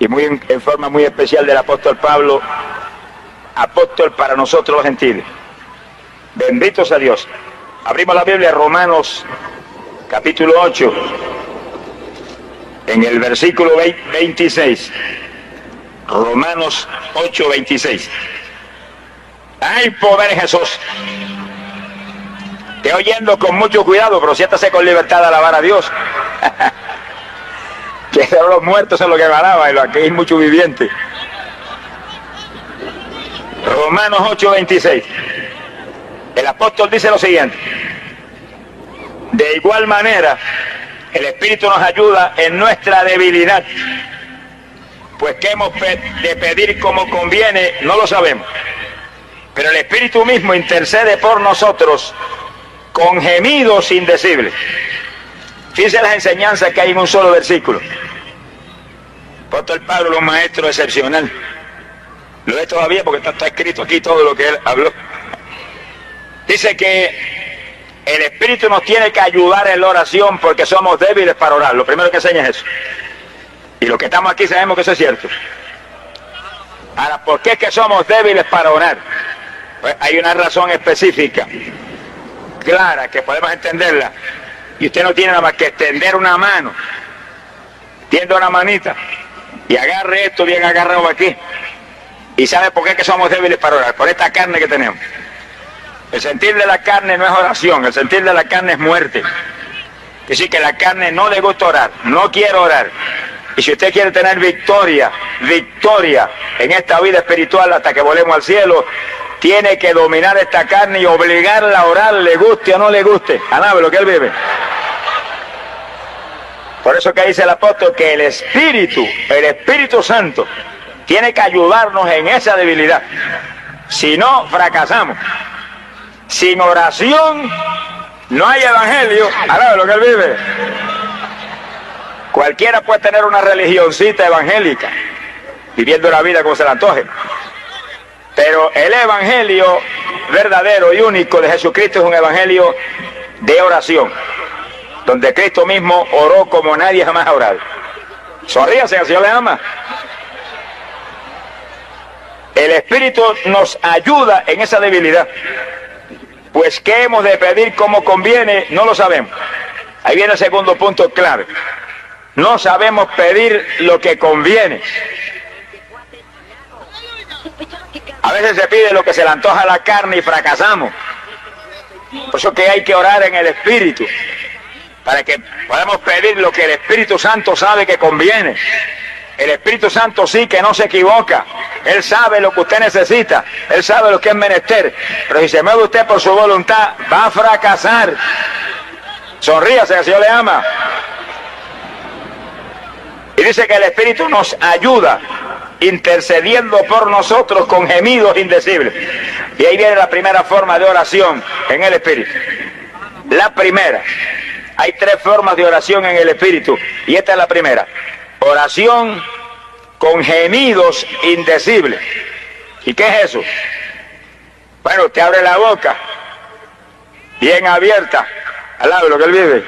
y en forma muy especial del apóstol Pablo, apóstol para nosotros los gentiles. Benditos a Dios. Abrimos la Biblia, Romanos capítulo 8, en el versículo 26. Romanos 8, 26. Hay poder en Jesús. Te oyendo con mucho cuidado, pero siéntase con libertad de alabar a Dios. Que los muertos son los que ganaban y aquí hay muchos vivientes. Romanos 8, 26. El apóstol dice lo siguiente: de igual manera, el Espíritu nos ayuda en nuestra debilidad, pues que hemos de pedir como conviene, no lo sabemos. Pero el Espíritu mismo intercede por nosotros con gemidos indecibles. Fíjense las enseñanzas que hay en un solo versículo. El Pablo es un maestro excepcional. Lo es todavía porque está escrito aquí todo lo que él habló. Dice que el Espíritu nos tiene que ayudar en la oración porque somos débiles para orar. Lo primero que enseña es eso. Y los que estamos aquí sabemos que eso es cierto. Ahora, ¿por qué es que somos débiles para orar? Pues hay una razón específica, clara, que podemos entenderla. Y usted no tiene nada más que extender una mano, tienda una manita y agarre esto bien agarrado aquí. ¿Y sabe por qué es que somos débiles para orar? Por esta carne que tenemos. El sentir de la carne no es oración, el sentir de la carne es muerte. Es decir, que la carne no le gusta orar, no quiere orar. Y si usted quiere tener victoria en esta vida espiritual hasta que volvemos al cielo, tiene que dominar esta carne y obligarla a orar, le guste o no le guste. Alabe lo que él vive. Por eso que dice el apóstol que el Espíritu Santo, tiene que ayudarnos en esa debilidad. Si no, fracasamos. Sin oración no hay evangelio. Alabe lo que él vive. Cualquiera puede tener una religioncita evangélica, viviendo la vida como se le antoje. Pero el evangelio verdadero y único de Jesucristo es un evangelio de oración, donde Cristo mismo oró como nadie jamás ha orado. Sonríase, el Señor le ama. El Espíritu nos ayuda en esa debilidad. Pues ¿qué hemos de pedir como conviene? No lo sabemos. Ahí viene el segundo punto clave. No sabemos pedir lo que conviene. A veces se pide lo que se le antoja a la carne y fracasamos. Por eso que hay que orar en el Espíritu, para que podamos pedir lo que el Espíritu Santo sabe que conviene. El Espíritu Santo sí que no se equivoca. Él sabe lo que usted necesita. Él sabe lo que es menester. Pero si se mueve usted por su voluntad, va a fracasar. Sonríase, el Señor le ama. Y dice que el Espíritu nos ayuda intercediendo por nosotros con gemidos indecibles. Y ahí viene la primera forma de oración en el Espíritu. La primera. Hay tres formas de oración en el Espíritu y esta es la primera. Oración con gemidos indecibles. ¿Y qué es eso? Bueno, usted abre la boca bien abierta, al lado de lo que él vive,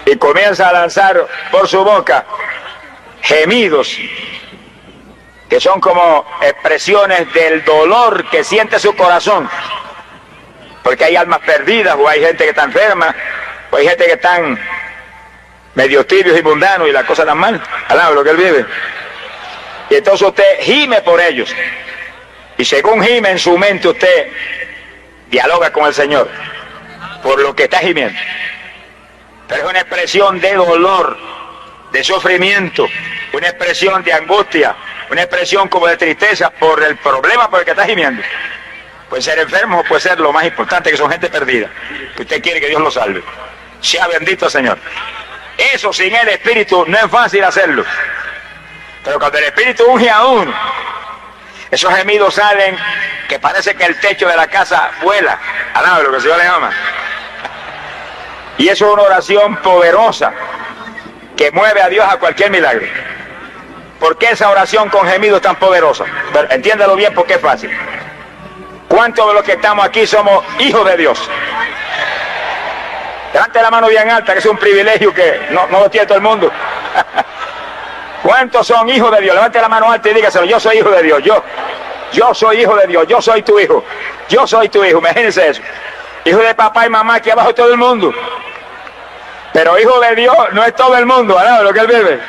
y comienza a lanzar por su boca gemidos que son como expresiones del dolor que siente su corazón, porque hay almas perdidas, o hay gente que está enferma, o hay gente que están medio tibios y mundanos y las cosas tan mal, al lado de lo que él vive. Y entonces usted gime por ellos, y según gime en su mente usted dialoga con el Señor por lo que está gimiendo. Pero es una expresión de dolor, de sufrimiento, una expresión de angustia, una expresión como de tristeza por el problema por el que está gimiendo. Puede ser enfermo o puede ser lo más importante, que son gente perdida, que usted quiere que Dios lo salve. Sea bendito el Señor. Eso sin el Espíritu no es fácil hacerlo. Pero cuando el Espíritu unge a uno, esos gemidos salen que parece que el techo de la casa vuela. Alaba lo que el Señor le ama. Y eso es una oración poderosa que mueve a Dios a cualquier milagro. ¿Por qué esa oración con gemidos es tan poderosa? Pero entiéndalo bien porque es fácil. ¿Cuántos de los que estamos aquí somos hijos de Dios? Levante la mano bien alta, que es un privilegio que no lo tiene todo el mundo. ¿Cuántos son hijos de Dios? Levante la mano alta y dígaselo: yo soy hijo de Dios. Yo soy hijo de Dios. Yo soy tu hijo. Yo soy tu hijo. Imagínense eso. Hijo de papá y mamá, aquí abajo todo el mundo. Pero hijo de Dios no es todo el mundo, ¿verdad? Lo que él vive.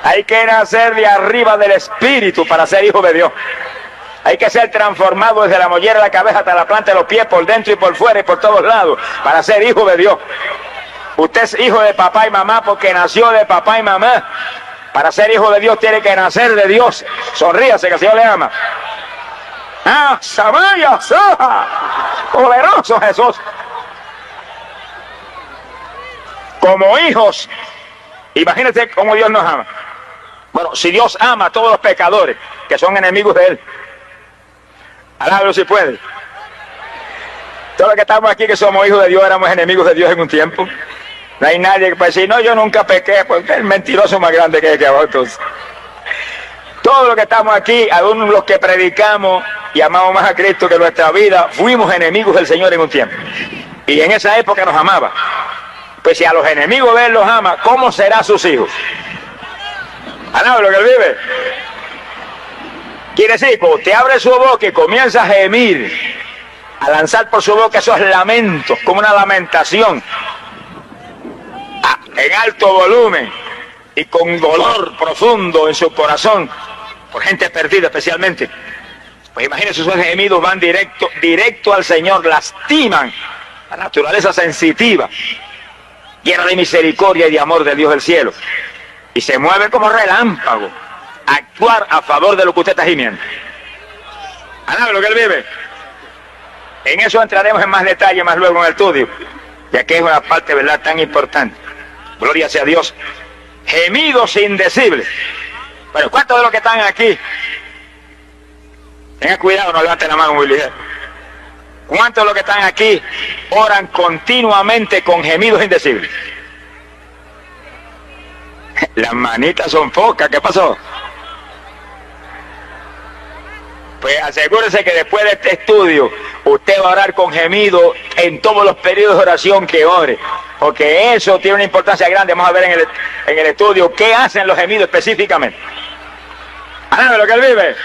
Hay que nacer de arriba del Espíritu para ser hijo de Dios. Hay que ser transformado desde la mollera de la cabeza hasta la planta de los pies, por dentro y por fuera y por todos lados, para ser hijo de Dios. Usted es hijo de papá y mamá porque nació de papá y mamá. Para ser hijo de Dios tiene que nacer de Dios. Sonríase, que el Señor le ama. ¡Ah, Samaya, Saja! ¡Poderoso Jesús! Como hijos, imagínense cómo Dios nos ama. Bueno, si Dios ama a todos los pecadores que son enemigos de Él, alábelo si puede. Todos los que estamos aquí que somos hijos de Dios éramos enemigos de Dios en un tiempo. No hay nadie que pueda decir: no, yo nunca pequé, porque el mentiroso más grande que abajo. Todos los que estamos aquí, aún los que predicamos y amamos más a Cristo que nuestra vida, fuimos enemigos del Señor en un tiempo. Y en esa época nos amaba. Pues si a los enemigos de Él los ama, ¿cómo será sus hijos? ¿Alaba lo que Él vive? Quiere decir, cuando usted abre su boca y comienza a gemir, a lanzar por su boca esos lamentos, como una lamentación, en alto volumen y con dolor profundo en su corazón, por gente perdida especialmente, pues imagínense, esos gemidos van directo al Señor, lastiman la naturaleza sensitiva, llena de misericordia y de amor del Dios del cielo, y se mueve como relámpago a actuar a favor de lo que usted está gimiendo. ¿Alaba lo que Él vive? En eso entraremos en más detalle más luego en el estudio, ya que es una parte, ¿verdad?, tan importante. Gloria sea a Dios. Gemidos indecibles. Pero ¿cuántos de los que están aquí? Tengan cuidado, no levanten la mano muy ligera. ¿Cuántos de los que están aquí oran continuamente con gemidos indecibles? Las manitas son pocas. ¿Qué pasó? Pues asegúrese que después de este estudio usted va a orar con gemido en todos los periodos de oración que ore, porque eso tiene una importancia grande. Vamos a ver en el estudio qué hacen los gemidos específicamente. ¿Alabe lo que Él vive?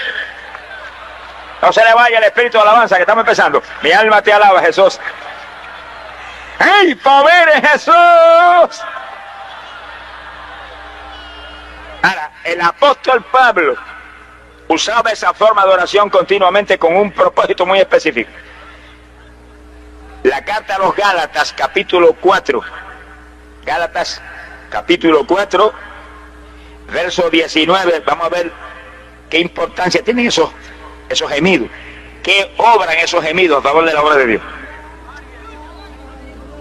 No se le vaya el espíritu de alabanza, que estamos empezando. Mi alma te alaba, Jesús. ¡Ey, poder es Jesús! Ahora, el apóstol Pablo usaba esa forma de oración continuamente con un propósito muy específico. La carta a los Gálatas, capítulo 4. Gálatas, capítulo 4, verso 19. Vamos a ver qué importancia tienen esos gemidos. ¿Qué obran esos gemidos a favor de la obra de Dios?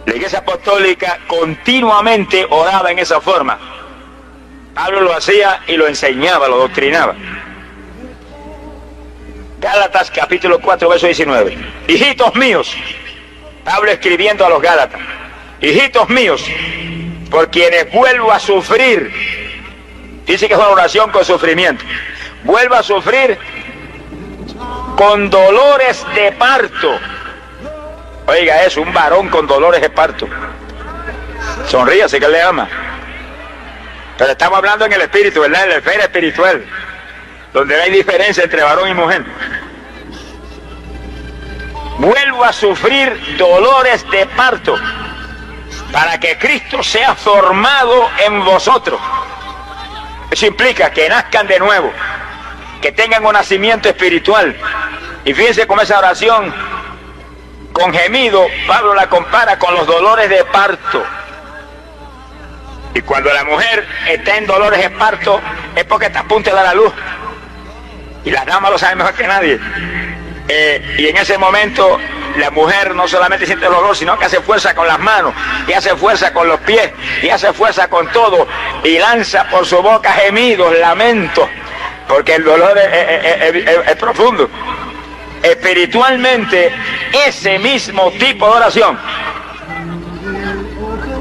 La Iglesia Apostólica continuamente oraba en esa forma. Pablo lo hacía y lo enseñaba, lo doctrinaba. Gálatas capítulo 4, verso 19. Hijitos míos, Pablo escribiendo a los Gálatas: hijitos míos, por quienes vuelvo a sufrir. Dice que es una oración con sufrimiento. Vuelvo a sufrir con dolores de parto. Oiga eso, un varón con dolores de parto. Sonríase, que Él le ama. Pero estamos hablando en el espíritu, ¿verdad? En la esfera espiritual, donde no hay diferencia entre varón y mujer. Vuelvo a sufrir dolores de parto para que Cristo sea formado en vosotros. Eso implica que nazcan de nuevo, que tengan un nacimiento espiritual. Y fíjense cómo esa oración con gemido, Pablo la compara con los dolores de parto. Y cuando la mujer está en dolores de parto es porque está a punto de dar a luz. Y las damas lo saben mejor que nadie. Y en ese momento la mujer no solamente siente el dolor, sino que hace fuerza con las manos, y hace fuerza con los pies, y hace fuerza con todo, y lanza por su boca gemidos, lamentos, porque el dolor es profundo. Espiritualmente, ese mismo tipo de oración,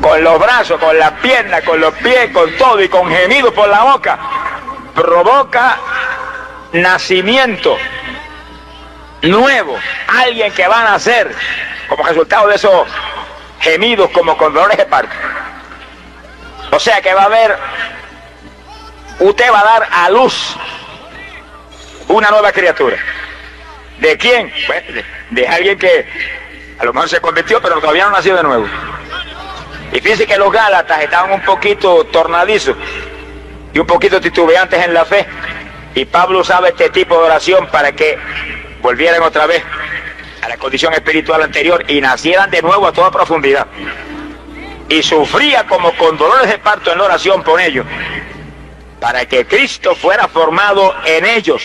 con los brazos, con las piernas, con los pies, con todo, y con gemidos por la boca, provoca nacimiento nuevo, alguien que va a nacer como resultado de esos gemidos, como con dolores de parto. O sea que va a haber usted va a dar a luz una nueva criatura. ¿De quién? Pues de alguien que a lo mejor se convirtió, pero todavía no nació de nuevo. Y fíjense que los Gálatas estaban un poquito tornadizos y un poquito titubeantes en la fe. Y Pablo usaba este tipo de oración para que volvieran otra vez a la condición espiritual anterior y nacieran de nuevo a toda profundidad. Y sufría como con dolores de parto en la oración por ellos, para que Cristo fuera formado en ellos.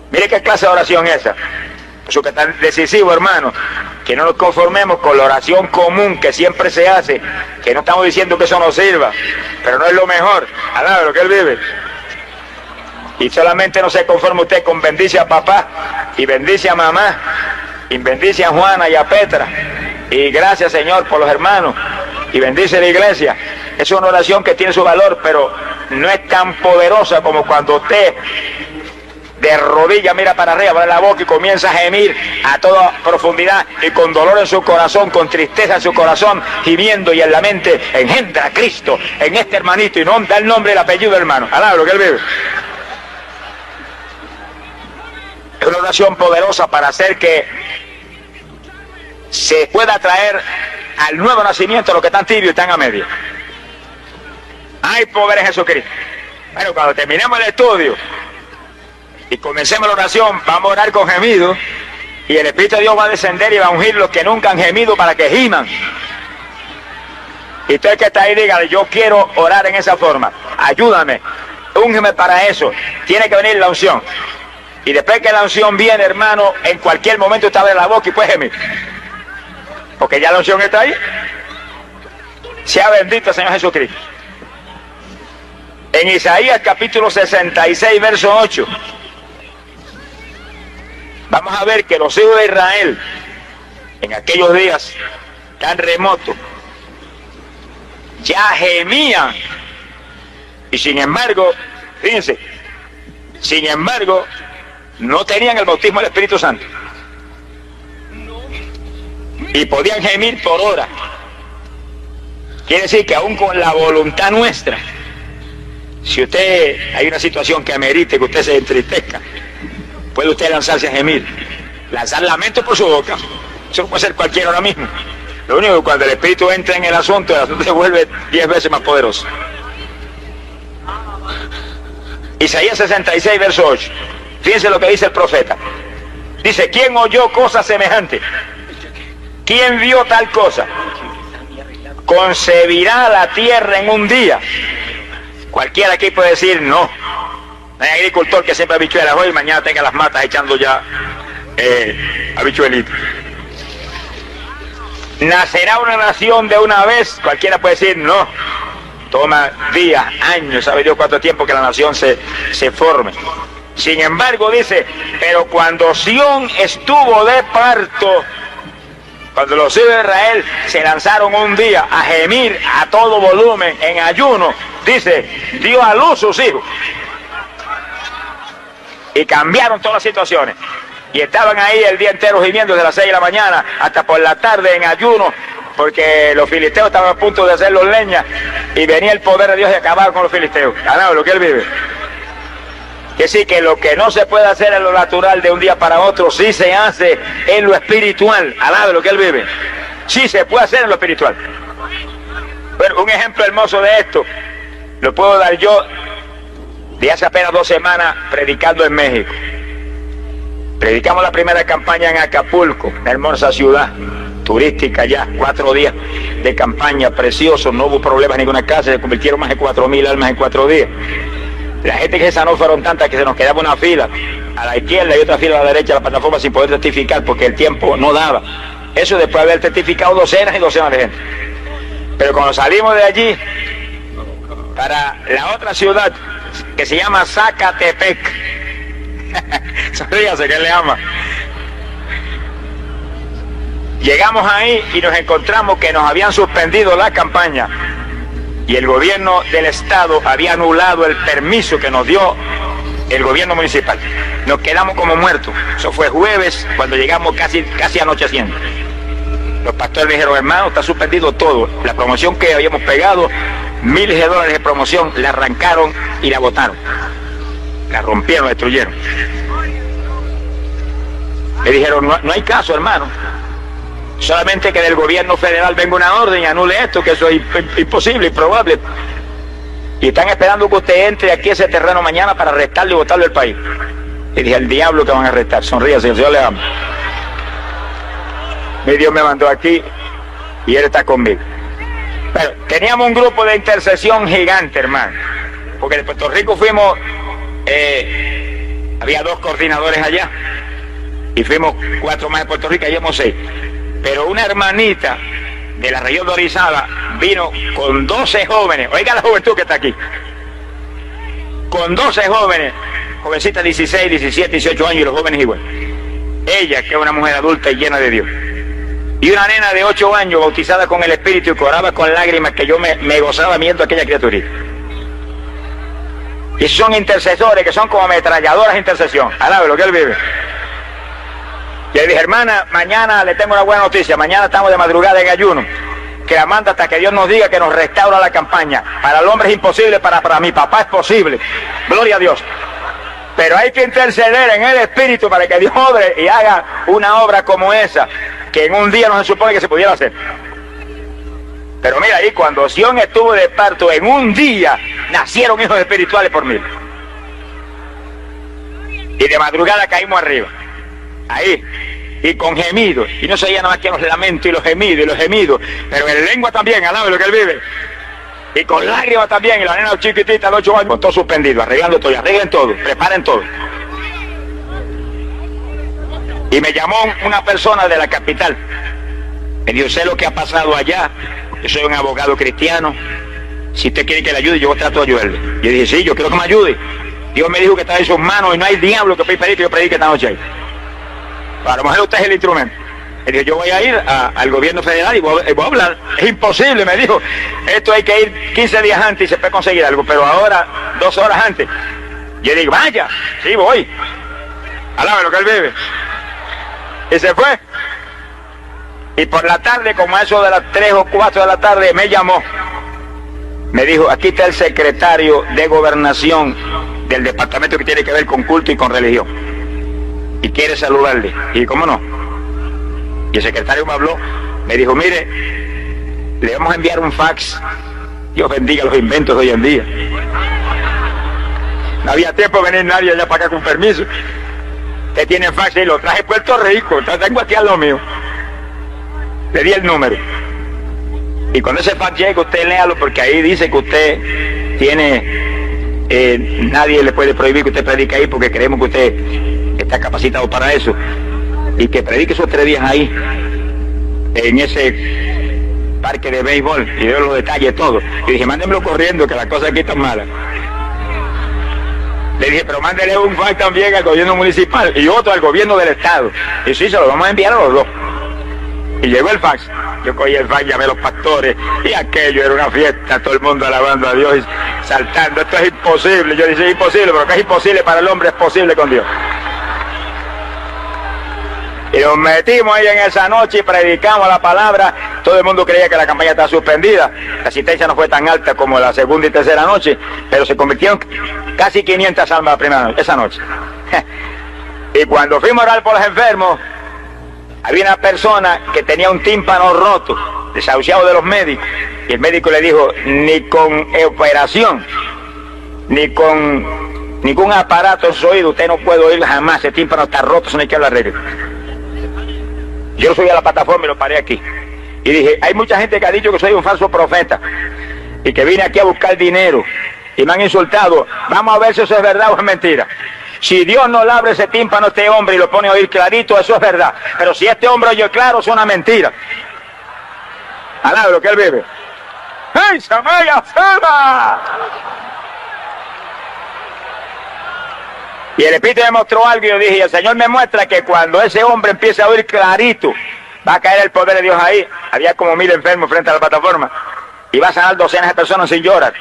Mire qué clase de oración es esa. Eso que es tan decisivo, hermano, que no nos conformemos con la oración común que siempre se hace, que no estamos diciendo que eso nos sirva, pero no es lo mejor. Alaba lo que Él vive. Y solamente no se conforme usted con bendice a papá y bendice a mamá y bendice a Juana y a Petra y gracias, Señor, por los hermanos y bendice la iglesia. Es una oración que tiene su valor, pero no es tan poderosa como cuando usted de rodillas mira para arriba, abre la boca y comienza a gemir a toda profundidad y con dolor en su corazón, con tristeza en su corazón, gimiendo y en la mente engendra a Cristo en este hermanito y no da el nombre y el apellido del hermano. Alaba lo que Él vive. Es una oración poderosa para hacer que se pueda traer al nuevo nacimiento lo que están tibios y están a media. Hay poder en Jesucristo. Bueno, cuando terminemos el estudio y comencemos la oración, vamos a orar con gemidos y el Espíritu de Dios va a descender y va a ungir los que nunca han gemido para que giman. Y usted que está ahí, dígale, yo quiero orar en esa forma, ayúdame, úngeme para eso. Tiene que venir la unción. Y después que la unción viene, hermano, en cualquier momento usted abre la boca y puede gemir, porque ya la unción está ahí. Sea bendito el Señor Jesucristo. En Isaías capítulo 66, verso 8, vamos a ver que los hijos de Israel, en aquellos días tan remotos, ya gemían. Y sin embargo, fíjense, sin embargo, no tenían el bautismo del Espíritu Santo. Y podían gemir por horas. Quiere decir que aún con la voluntad nuestra, si usted, hay una situación que amerite que usted se entristezca, puede usted lanzarse a gemir, lanzar lamento por su boca. Eso puede ser cualquiera ahora mismo. Lo único que cuando el Espíritu entra en el asunto se vuelve 10 veces más poderoso. Isaías 66, verso 8. Fíjense lo que dice el profeta. Dice, ¿quién oyó cosa semejante? ¿Quién vio tal cosa? ¿Concebirá la tierra en un día? Cualquiera aquí puede decir no. No hay agricultor que siempre habichuelas hoy y mañana tenga las matas echando ya habichuelitas. ¿Nacerá una nación de una vez? Cualquiera puede decir no. Toma días, años, sabe Dios cuánto tiempo que la nación se forme. Sin embargo, dice, pero cuando Sión estuvo de parto, cuando los hijos de Israel se lanzaron un día a gemir a todo volumen, en ayuno, dice, dio a luz sus hijos. Y cambiaron todas las situaciones. Y estaban ahí el día entero gimiendo desde las 6 de la mañana hasta por la tarde en ayuno, porque los filisteos estaban a punto de hacerlos leña y venía el poder de Dios y acabar con los filisteos. Alaba lo que Él vive. Que sí, que lo que no se puede hacer en lo natural de un día para otro, sí se hace en lo espiritual. Alaba lo que Él vive. Sí se puede hacer en lo espiritual. Bueno, un ejemplo hermoso de esto lo puedo dar yo de hace apenas 2 semanas predicando en México. Predicamos la primera campaña en Acapulco, una hermosa ciudad turística ya, 4 días de campaña, precioso, no hubo problemas en ninguna casa, se convirtieron más de 4.000 almas en 4 días. La gente que se sanó fueron tantas que se nos quedaba una fila a la izquierda y otra fila a la derecha de la plataforma sin poder testificar porque el tiempo no daba. Eso después de haber testificado docenas y docenas de gente. Pero cuando salimos de allí para la otra ciudad que se llama Zacatepec, sonríase que le ama. Llegamos ahí y nos encontramos que nos habían suspendido la campaña y el gobierno del estado había anulado el permiso que nos dio el gobierno municipal. Nos quedamos como muertos. Eso fue jueves cuando llegamos casi anocheciendo. Los pastores dijeron, hermano, está suspendido todo. La promoción que habíamos pegado miles de dólares de promoción, la arrancaron y la botaron. La rompieron, la destruyeron. Le dijeron, no hay caso, hermano. Solamente que del gobierno federal venga una orden y anule esto, que eso es imposible, improbable. Y están esperando que usted entre aquí a ese terreno mañana para arrestarlo y botarlo del país. Y dije, al diablo que van a arrestar, sonríase, el Señor le ama. Mi Dios me mandó aquí y Él está conmigo. Pero teníamos un grupo de intercesión gigante, hermano. Porque de Puerto Rico fuimos, había 2 coordinadores allá. Y fuimos 4 más de Puerto Rico, y íbamos 6. Pero una hermanita de la región de Orizaba vino con 12 jóvenes. Oiga la juventud que está aquí. Con 12 jóvenes, jovencitas 16, 17, 18 años y los jóvenes igual. Ella, que es una mujer adulta y llena de Dios. Y una nena de 8 años bautizada con el Espíritu y que oraba con lágrimas, que yo me gozaba viendo a aquella criaturita. Y esos son intercesores que son como ametralladoras de intercesión. Alabe lo que Él vive. Y le dije, hermana, mañana le tengo una buena noticia. Mañana estamos de madrugada en ayuno. Que la manda hasta que Dios nos diga que nos restaura la campaña. Para el hombre es imposible, para mi papá es posible. Gloria a Dios. Pero hay que interceder en el Espíritu para que Dios obre y haga una obra como esa, que en un día no se supone que se pudiera hacer. Pero mira ahí, cuando Sion estuvo de parto, en un día nacieron hijos espirituales por 1000. Y de madrugada caímos arriba. Ahí, y con gemidos, y no se oía nada más que los lamentos y los gemidos, pero en lengua también, alabe lo que Él vive, y con lágrimas también, y la nena chiquitita de 8 años, con todo suspendido, arreglando todo, arreglen todo, preparen todo. Y me llamó una persona de la capital, me dijo, sé lo que ha pasado allá, yo soy un abogado cristiano, si usted quiere que le ayude, yo trato de ayudarle. Yo dije, sí, yo quiero que me ayude. Dios me dijo que está en sus manos y no hay diablo que pueda impedir que yo predique esta noche ahí. A lo mejor usted es el instrumento. Él dijo, yo voy a ir al gobierno federal y voy a hablar. Es imposible, me dijo. Esto hay que ir 15 días antes y se puede conseguir algo, pero ahora 2 horas antes. Yo digo, vaya, sí voy. Alabe lo que Él vive. Y se fue. Y por la tarde, como a eso de las 3 o 4 de la tarde, me llamó. Me dijo, aquí está el secretario de Gobernación del departamento que tiene que ver con culto y con religión. Y quiere saludarle. Y ¿cómo no? Y el secretario me habló, me dijo, mire, le vamos a enviar un fax. Dios bendiga los inventos de hoy en día. No había tiempo de venir nadie allá para acá con permiso. Usted tiene fax y lo traje a Puerto Rico, tengo aquí a lo mío. Le di el número. Y cuando ese fax llegue, usted léalo, porque ahí dice que usted tiene, nadie le puede prohibir que usted predique ahí, porque creemos que usted está capacitado para eso, y que predique esos 3 días ahí en ese parque de béisbol y veo los detalles todo. Y dije, mándemelo corriendo, que la cosa aquí está mala. Le dije, pero mándele un fax también al gobierno municipal y otro al gobierno del estado. Y sí, se lo vamos a enviar a los 2. Y llegó el fax. Yo cogí el fax, llamé a los pastores, y aquello era una fiesta, todo el mundo alabando a Dios y saltando. Esto es imposible. Yo dije, es imposible, pero que es imposible para el hombre, es posible con Dios. Y nos metimos ahí en esa noche y predicamos la palabra. Todo el mundo creía que la campaña estaba suspendida. La asistencia no fue tan alta como la segunda y tercera noche, pero se convirtieron casi 500 almas la primera noche, esa noche. Y cuando fuimos a orar por los enfermos, había una persona que tenía un tímpano roto, desahuciado de los médicos. Y el médico le dijo, ni con operación, ni con ningún aparato en su oído, usted no puede oír jamás, ese tímpano está roto, eso no hay que hablar de él. Yo subí a la plataforma y lo paré aquí. Y dije, hay mucha gente que ha dicho que soy un falso profeta y que vine aquí a buscar dinero y me han insultado. Vamos a ver si eso es verdad o es mentira. Si Dios no le abre ese tímpano a este hombre y lo pone a oír clarito, eso es verdad. Pero si este hombre oye claro, es una mentira. Alá lo que Él vive. ¡Hey, Samaya, Sama! Y el Espíritu me mostró algo y yo dije, el Señor me muestra que cuando ese hombre empiece a oír clarito, va a caer el poder de Dios ahí. Había como 1000 enfermos frente a la plataforma. Y va a sanar docenas de personas sin llorar.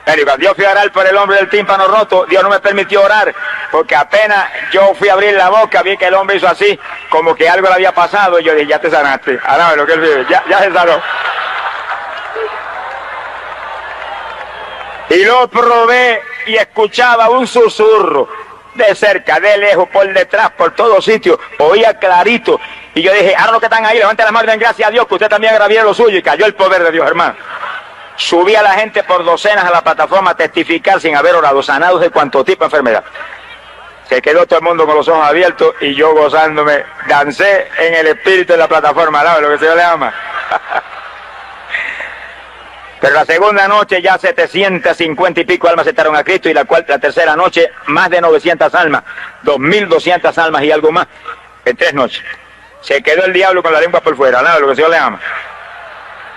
Pero cuando yo fui a orar por el hombre del tímpano roto, Dios no me permitió orar, porque apenas yo fui a abrir la boca, vi que el hombre hizo así, como que algo le había pasado, y yo dije, ya te sanaste. Ahora lo que Él vive, ya se sanó. Y lo probé y escuchaba un susurro de cerca, de lejos, por detrás, por todos sitios, oía clarito. Y yo dije, ahora los que están ahí, levanten las manos y den gracias a Dios, que usted también agravía lo suyo. Y cayó el poder de Dios, hermano. Subía la gente por docenas a la plataforma a testificar sin haber orado, sanados de cuanto tipo de enfermedad. Se quedó todo el mundo con los ojos abiertos y yo gozándome, dancé en el espíritu de la plataforma, ¿sabe lo que se le llama? Pero la segunda noche ya 750 y pico almas aceptaron a Cristo, y la tercera noche más de 900 almas, 2200 almas y algo más en 3 noches. Se quedó el diablo con la lengua por fuera, ¿no? Lo que se le llama.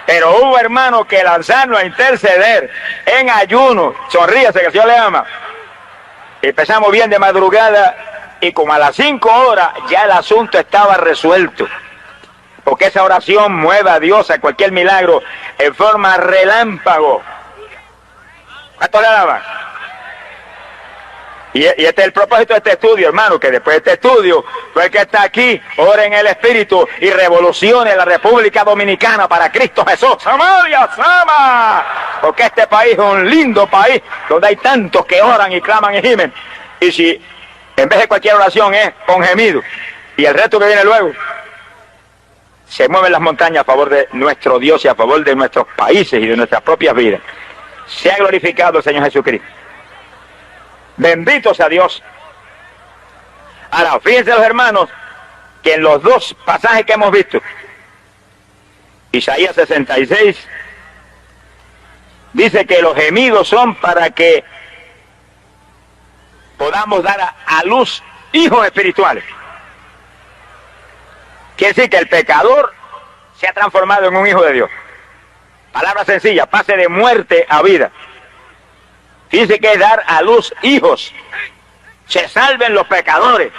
Pero hubo hermanos que lanzaron a interceder en ayuno, sonríase que el Señor le ama. Empezamos bien de madrugada y como a las 5 horas ya el asunto estaba resuelto. Porque esa oración mueve a Dios a cualquier milagro en forma relámpago. ¿Cuánto le alaban? Y este es el propósito de este estudio, hermano, que después de este estudio, tú el que está aquí, ore en el Espíritu y revolucione la República Dominicana para Cristo Jesús. ¡Samaria, Sama! Porque este país es un lindo país donde hay tantos que oran y claman y gimen. Y si en vez de cualquier oración es con gemido y el resto que viene luego, se mueven las montañas a favor de nuestro Dios y a favor de nuestros países y de nuestras propias vidas. Sea glorificado el Señor Jesucristo. Bendito sea Dios. Ahora, fíjense los hermanos, que en los 2 pasajes que hemos visto, Isaías 66, dice que los gemidos son para que podamos dar a luz hijos espirituales. Quiere decir que el pecador se ha transformado en un hijo de Dios. Palabra sencilla, pase de muerte a vida. Dice que es dar a luz hijos. Se salven los pecadores.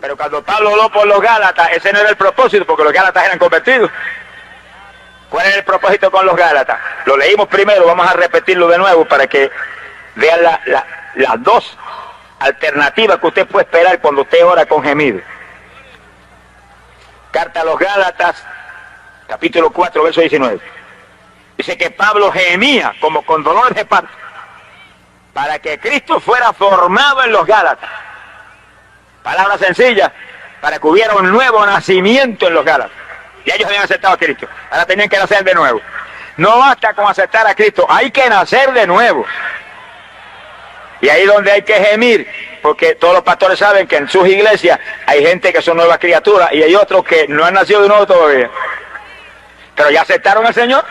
Pero cuando Pablo habló por los Gálatas, ese no era el propósito, porque los Gálatas eran convertidos. ¿Cuál era el propósito con los Gálatas? Lo leímos primero, vamos a repetirlo de nuevo para que vean las 2 alternativas que usted puede esperar cuando usted ora con gemido. Carta a los Gálatas, capítulo 4, verso 19. Dice que Pablo gemía como con dolor de parto para que Cristo fuera formado en los Gálatas. Palabra sencilla, para que hubiera un nuevo nacimiento en los Gálatas. Y ellos habían aceptado a Cristo, ahora tenían que nacer de nuevo. No basta con aceptar a Cristo, hay que nacer de nuevo. Y ahí es donde hay que gemir, porque todos los pastores saben que en sus iglesias hay gente que son nuevas criaturas y hay otros que no han nacido de nuevo todavía. Pero ya aceptaron al Señor.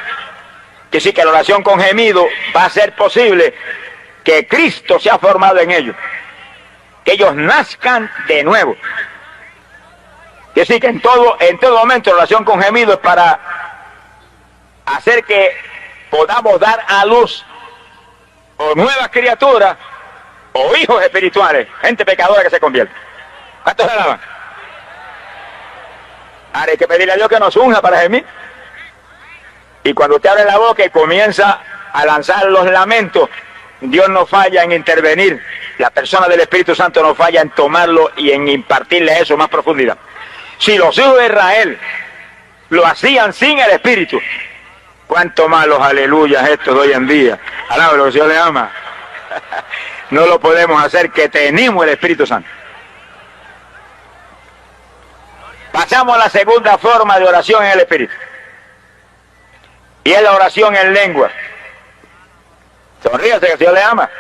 Que sí, que la oración con gemido va a ser posible que Cristo sea formado en ellos. Que ellos nazcan de nuevo. Que sí, que en todo momento la oración con gemido es para hacer que podamos dar a luz o nuevas criaturas o hijos espirituales, gente pecadora que se convierte. ¿Cuántos se alaban? Ahora hay que pedirle a Dios que nos unja para gemir. Y cuando usted abre la boca y comienza a lanzar los lamentos, Dios no falla en intervenir. La persona del Espíritu Santo no falla en tomarlo y en impartirle eso más profundidad. Si los hijos de Israel lo hacían sin el Espíritu, cuánto más los aleluyas estos de hoy en día. Alaba lo que el Señor le ama. No lo podemos hacer, que tenemos el Espíritu Santo. Pasamos a la segunda forma de oración en el Espíritu. Y es la oración en lengua. Sonríase que el Señor le ama.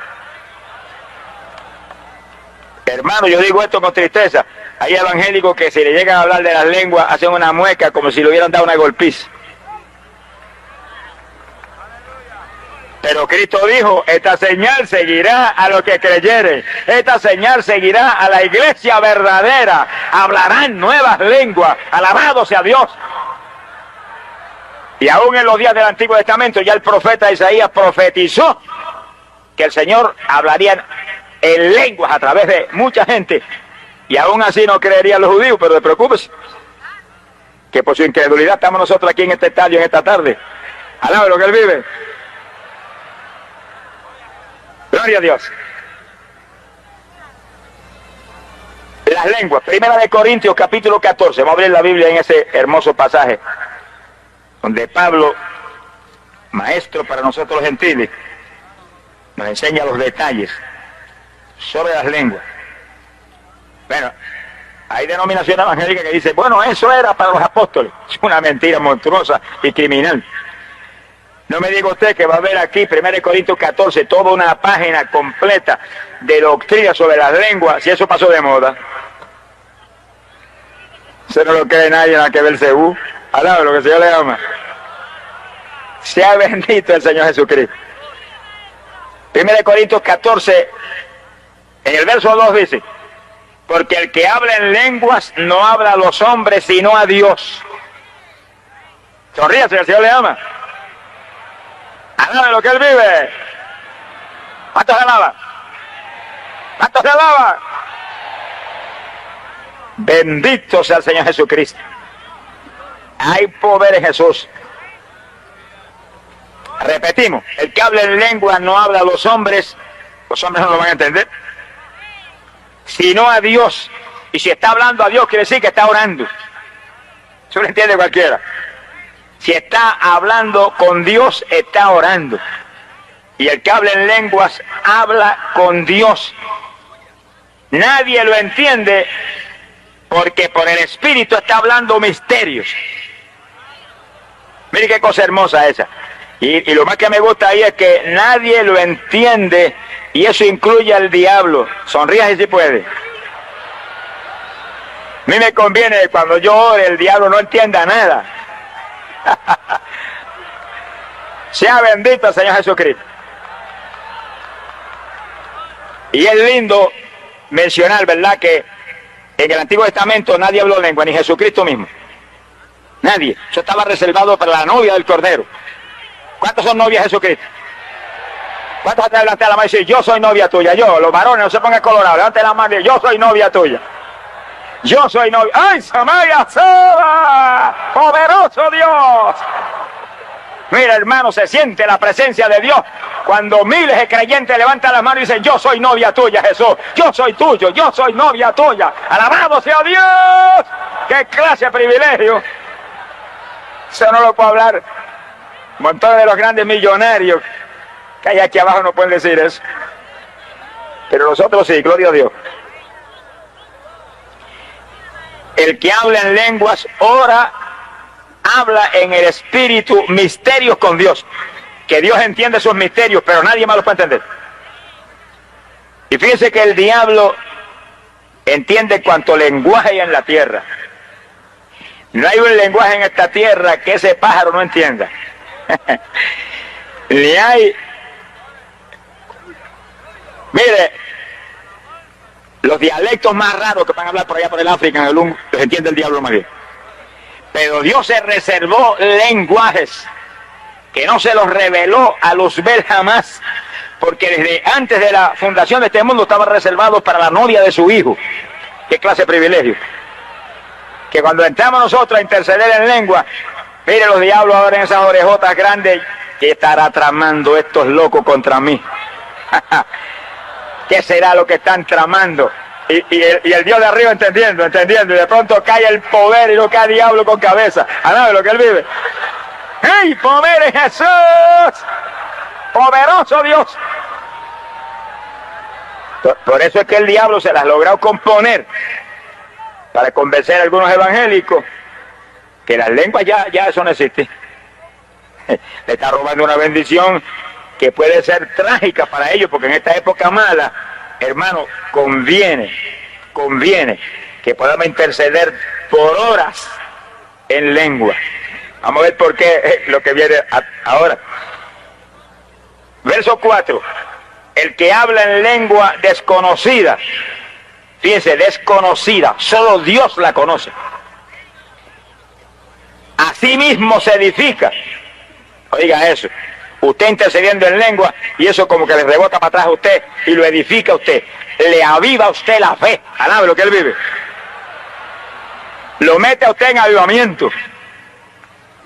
Hermano, yo digo esto con tristeza. Hay evangélicos que si le llegan a hablar de las lenguas hacen una mueca como si le hubieran dado una golpiza. Pero Cristo dijo, esta señal seguirá a los que creyeren. Esta señal seguirá a la iglesia verdadera. Hablarán nuevas lenguas. Alabado sea Dios. Y aún en los días del Antiguo Testamento ya el profeta Isaías profetizó que el Señor hablaría en lenguas a través de mucha gente. Y aún así no creerían los judíos, pero no te preocupes, que por su incredulidad estamos nosotros aquí en este estadio en esta tarde. Alaba lo que Él vive. Gloria a Dios. Las lenguas. Primera de Corintios, capítulo 14. Vamos a abrir la Biblia en ese hermoso pasaje, donde Pablo, maestro para nosotros los gentiles, nos enseña los detalles sobre las lenguas. Bueno, hay denominaciones evangélicas que dicen, bueno, eso era para los apóstoles. Es una mentira monstruosa y criminal. No me diga usted que va a ver aquí, 1 Corintios 14, toda una página completa de doctrina sobre las lenguas, si eso pasó de moda. Eso no lo cree nadie, nada que ver Cebú. Alaba lo que el Señor le ama. Sea bendito el Señor Jesucristo. 1 Corintios 14, en el verso 2 dice, porque el que habla en lenguas no habla a los hombres, sino a Dios. Sonríase, el Señor le ama. Alabe lo que Él vive. ¿Cuántos se alaban? ¿Cuántos se alaban? Bendito sea el Señor Jesucristo. Hay poder en Jesús. Repetimos, el que habla en lengua no habla a los hombres no lo van a entender, sino a Dios. Y si está hablando a Dios, quiere decir que está orando. Eso lo entiende cualquiera. Si está hablando con Dios, está orando. Y el que habla en lenguas, habla con Dios. Nadie lo entiende porque por el Espíritu está hablando misterios. Mire qué cosa hermosa esa. Y lo más que me gusta ahí es que nadie lo entiende, y eso incluye al diablo. Sonríase si puede. A mí me conviene cuando yo ore, el diablo no entienda nada. Sea bendito el Señor Jesucristo. Y es lindo mencionar, ¿verdad?, que en el Antiguo Testamento nadie habló lengua, ni Jesucristo mismo. Nadie. Eso estaba reservado para la novia del Cordero. ¿Cuántos son novias de Jesucristo? ¿Cuántos te levantan la mano y dicen, yo soy novia tuya? Yo, los varones, no se pongan colorados, levanten la mano y yo soy novia tuya. Yo soy novia. ¡Ay, Samaya Soba! ¡Poderoso Dios! Mira, hermano, se siente la presencia de Dios cuando miles de creyentes levantan las manos y dicen, yo soy novia tuya, Jesús. Yo soy tuyo, yo soy novia tuya. ¡Alabado sea Dios! ¡Qué clase de privilegio! Eso no lo puedo hablar. Montones de los grandes millonarios que hay aquí abajo no pueden decir eso. Pero nosotros sí, gloria a Dios. El que habla en lenguas ora, habla en el Espíritu misterios con Dios. Que Dios entiende sus misterios, pero nadie más los puede entender. Y fíjense que el diablo entiende cuanto lenguaje hay en la tierra. No hay un lenguaje en esta tierra que ese pájaro no entienda. Ni hay. Mire, los dialectos más raros que van a hablar por allá por el África, en el los entiende el diablo más bien. Pero Dios se reservó lenguajes que no se los reveló a Luzbel jamás, porque desde antes de la fundación de este mundo estaban reservados para la novia de su hijo. Qué clase de privilegio. Que cuando entramos nosotros a interceder en lengua, mire los diablos ahora en esas orejotas grandes, ¿qué estará tramando estos locos contra mí? ¿Qué será lo que están tramando? Y el Dios de arriba entendiendo, y de pronto cae el poder y no cae diablo con cabeza. ¿Sabe lo que él vive? ¡Hey, poder en Jesús! ¡Poderoso Dios! Por eso es que el diablo se las logró componer para convencer a algunos evangélicos que las lenguas ya eso no existe. Le está robando una bendición que puede ser trágica para ellos, porque en esta época mala, hermano, conviene que podamos interceder por horas en lengua. Vamos a ver por qué lo que viene ahora. Verso 4. El que habla en lengua desconocida, fíjense, desconocida, solo Dios la conoce. Así mismo se edifica. Oiga eso. Usted intercediendo en lengua y eso como que le rebota para atrás a usted y lo edifica a usted. Le aviva a usted la fe. Alabe lo que él vive. Lo mete a usted en avivamiento.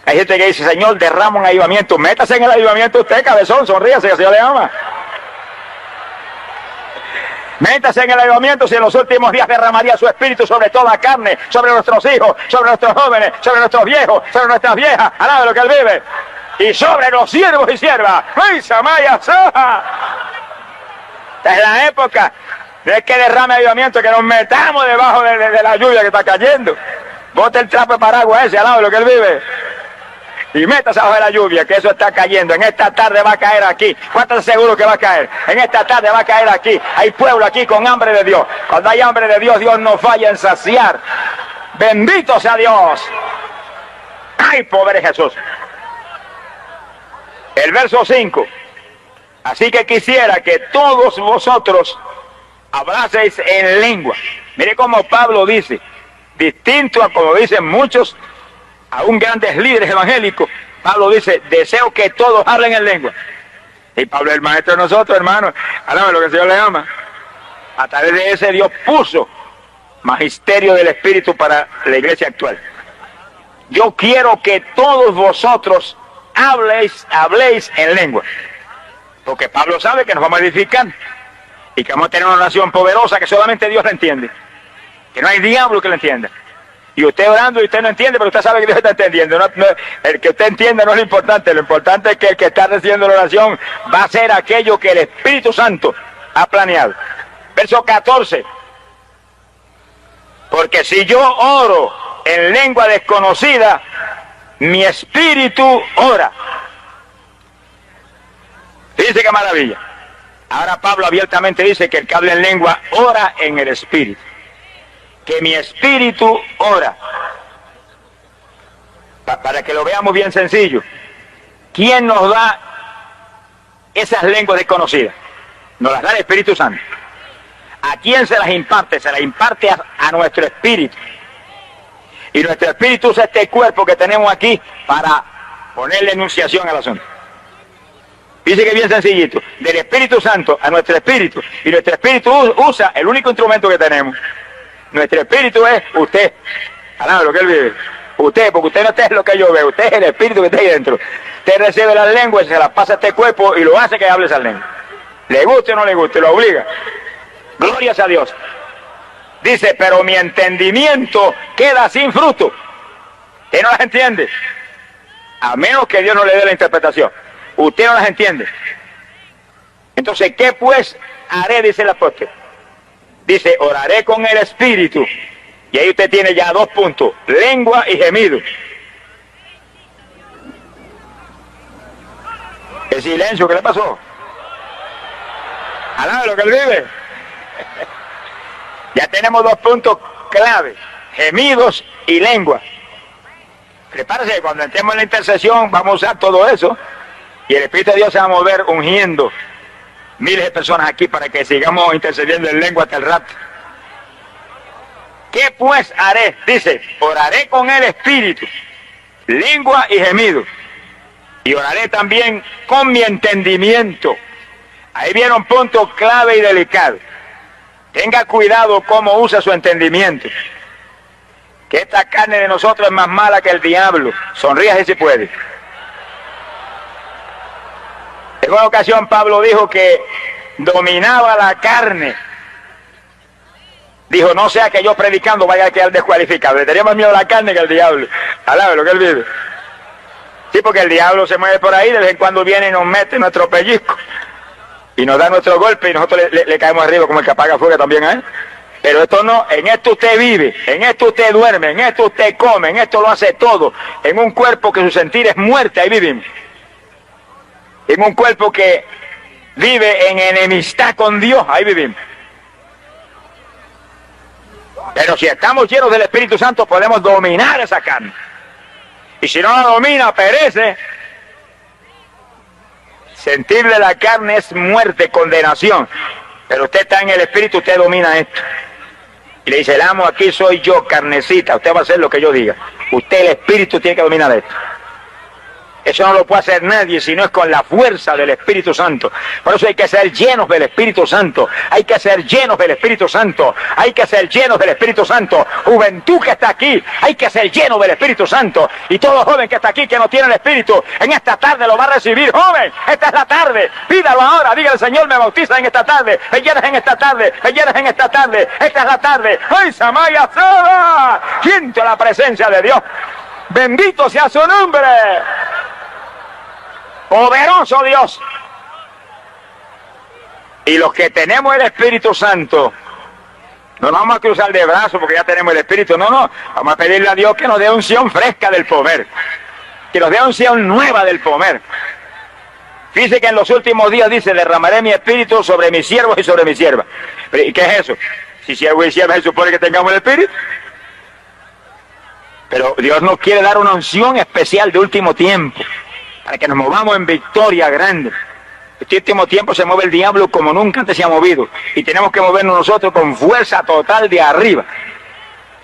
Hay gente que dice, Señor, derrama un avivamiento. Métase en el avivamiento usted, cabezón, sonríase que el Señor le ama. Métase en el avivamiento si en los últimos días derramaría su espíritu sobre toda carne, sobre nuestros hijos, sobre nuestros jóvenes, sobre nuestros viejos, sobre nuestras viejas. Alabe lo que él vive. Y sobre los siervos y siervas. ¡Ay, Samaya Soja! Esta es la época. No es que derrame avivamiento, que nos metamos debajo de la lluvia que está cayendo. Bote el trapo de paraguas ese al lado de lo que él vive. Y métase abajo de la lluvia, que eso está cayendo. En esta tarde va a caer aquí. ¿Cuántos seguros que va a caer? En esta tarde va a caer aquí. Hay pueblo aquí con hambre de Dios. Cuando hay hambre de Dios, Dios no falla en saciar. Bendito sea Dios. ¡Ay, pobre Jesús! El verso 5. Así que quisiera que todos vosotros hablaseis en lengua. Mire cómo Pablo dice, distinto a como dicen muchos, aún grandes líderes evangélicos. Pablo dice, deseo que todos hablen en lengua. Y Pablo es el maestro de nosotros, hermanos. Háblame lo que el Señor le ama. A través de ese Dios puso magisterio del Espíritu para la iglesia actual. Yo quiero que todos vosotros habléis en lengua. Porque Pablo sabe que nos vamos a edificar y que vamos a tener una oración poderosa que solamente Dios la entiende. Que no hay diablo que la entienda. Y usted orando y usted no entiende, pero usted sabe que Dios está entendiendo. El que usted entienda no es lo importante es que el que está recibiendo la oración va a hacer aquello que el Espíritu Santo ha planeado. Verso 14. Porque si yo oro en lengua desconocida, mi espíritu ora. Dice qué maravilla. Ahora Pablo abiertamente dice que el que habla en lengua ora en el espíritu. Que mi espíritu ora. Para que lo veamos bien sencillo. ¿Quién nos da esas lenguas desconocidas? Nos las da el Espíritu Santo. ¿A quién se las imparte? Se las imparte a nuestro espíritu. Y nuestro espíritu usa este cuerpo que tenemos aquí para ponerle enunciación al asunto. Dice que es bien sencillito. Del Espíritu Santo a nuestro espíritu. Y nuestro espíritu usa el único instrumento que tenemos. Nuestro espíritu es usted. Alaba lo que él vive. Usted, porque usted no es lo que yo veo. Usted es el espíritu que está ahí dentro. Usted recibe las lenguas y se las pasa a este cuerpo y lo hace que hable esa lengua. Le guste o no le guste, lo obliga. Glorias a Dios. Dice, pero mi entendimiento queda sin fruto. Usted no las entiende. A menos que Dios no le dé la interpretación. Usted no las entiende. Entonces, ¿qué pues haré? Dice el apóstol. Dice, oraré con el Espíritu. Y ahí usted tiene ya 2 puntos. Lengua y gemido. El silencio, ¿qué le pasó? Alaba lo que él vive. Ya tenemos 2 puntos clave. Gemidos y lengua. Prepárese, cuando entremos en la intercesión vamos a usar todo eso. Y el Espíritu de Dios se va a mover ungiendo miles de personas aquí para que sigamos intercediendo en lengua hasta el rato. ¿Qué pues haré? Dice, oraré con el Espíritu, lengua y gemido. Y oraré también con mi entendimiento. Ahí viene un punto clave y delicado. Tenga cuidado cómo usa su entendimiento. Que esta carne de nosotros es más mala que el diablo. Sonríase si puede. En una ocasión Pablo dijo que dominaba la carne. Dijo, no sea que yo predicando vaya a quedar descualificado. Le tenía más miedo a la carne que al diablo. Alabe lo que él vive. Sí, porque el diablo se mueve por ahí, de vez en cuando viene y nos mete nuestro pellizco. Y nos da nuestro golpe y nosotros le caemos arriba como el que apaga fuego también a él. Pero esto no, en esto usted vive, en esto usted duerme, en esto usted come, en esto lo hace todo. En un cuerpo que su sentir es muerte, ahí vivimos. En un cuerpo que vive en enemistad con Dios, ahí vivimos. Pero si estamos llenos del Espíritu Santo podemos dominar esa carne. Y si no la domina, perece. Sentir de la carne es muerte, condenación. Pero usted está en el Espíritu, usted domina esto. Y le dice, el amo aquí soy yo, carnecita, usted va a hacer lo que yo diga. Usted, el Espíritu, tiene que dominar esto. Eso no lo puede hacer nadie si no es con la fuerza del Espíritu Santo. Por eso hay que ser llenos del Espíritu Santo. Hay que ser llenos del Espíritu Santo. Hay que ser llenos del Espíritu Santo. Juventud que está aquí, hay que ser lleno del Espíritu Santo. Y todo joven que está aquí que no tiene el Espíritu, en esta tarde lo va a recibir. Joven, esta es la tarde. Pídalo ahora. Dígale, Señor, me bautiza en esta tarde. Me llenas en esta tarde. Me llenas en esta tarde. Esta es la tarde. ¡Ay, Samaya Soda! Siento la presencia de Dios. Bendito sea su nombre. Poderoso Dios. Y los que tenemos el Espíritu Santo, no nos vamos a cruzar de brazos porque ya tenemos el Espíritu, no, vamos a pedirle a Dios que nos dé unción fresca del poder, que nos dé unción nueva del poder. Fíjese que en los últimos días dice, derramaré mi Espíritu sobre mis siervos y sobre mis siervas. ¿Y qué es eso? Si siervo y sierva se supone que tengamos el Espíritu. Pero Dios nos quiere dar una unción especial de último tiempo, para que nos movamos en victoria grande. Este último tiempo se mueve el diablo como nunca antes se ha movido, y tenemos que movernos nosotros con fuerza total de arriba.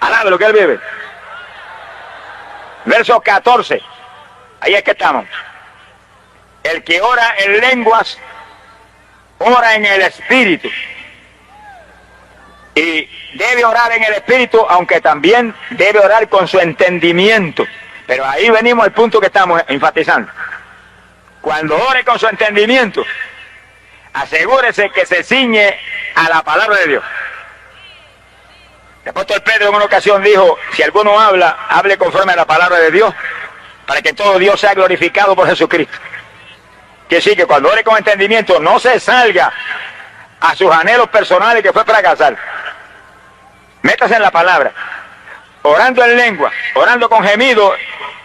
Alabe lo que él vive. Verso 14, ahí es que estamos. El que ora en lenguas, ora en el Espíritu. Y debe orar en el Espíritu, aunque también debe orar con su entendimiento. Pero ahí venimos al punto que estamos enfatizando. Cuando ore con su entendimiento, asegúrese que se ciñe a la palabra de Dios. El apóstol Pedro en una ocasión dijo, si alguno habla, hable conforme a la palabra de Dios, para que todo Dios sea glorificado por Jesucristo. Que sí, que cuando ore con entendimiento no se salga a sus anhelos personales que fue fracasar. Métase en la palabra, orando en lengua, orando con gemido.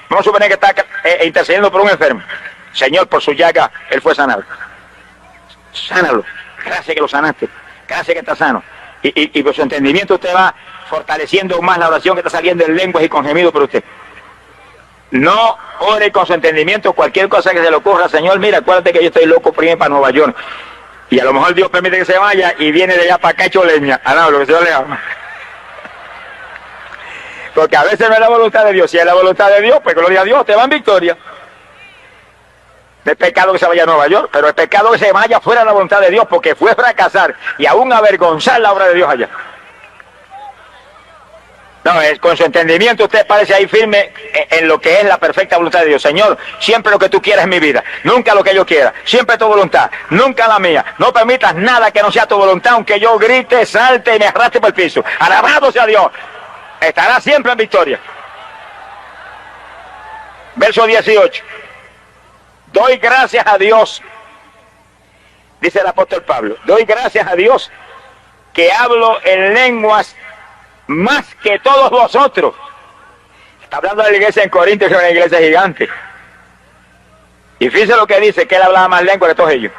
Vamos a suponer que está intercediendo por un enfermo. Señor, por su llaga, él fue sanado. Sánalo. Gracias que lo sanaste. Gracias que está sano. Y por su entendimiento usted va fortaleciendo más la oración que está saliendo en lenguas y con gemido por usted. No ore con su entendimiento cualquier cosa que se le ocurra. Señor, mira, acuérdate que yo estoy loco por irme para Nueva York. Y a lo mejor Dios permite que se vaya y viene de allá para acá hecho leña. Alaba lo que Dios le ama. Porque a veces no es la voluntad de Dios. Si es la voluntad de Dios, pues gloria a Dios, te va en victoria. No es pecado que se vaya a Nueva York, pero es pecado que se vaya fuera de la voluntad de Dios, porque fue fracasar y aún avergonzar la obra de Dios allá. No, es con su entendimiento usted parece ahí firme en lo que es la perfecta voluntad de Dios. Señor, siempre lo que tú quieras en mi vida, nunca lo que yo quiera, siempre tu voluntad, nunca la mía. No permitas nada que no sea tu voluntad, aunque yo grite, salte y me arrastre por el piso. Alabado sea Dios, estará siempre en victoria. Verso 18. Doy gracias a Dios, dice el apóstol Pablo, doy gracias a Dios que hablo en lenguas más que todos vosotros. Está hablando de la iglesia en Corinto, que es una iglesia gigante. Y fíjense lo que dice, que él hablaba más lenguas que todos ellos.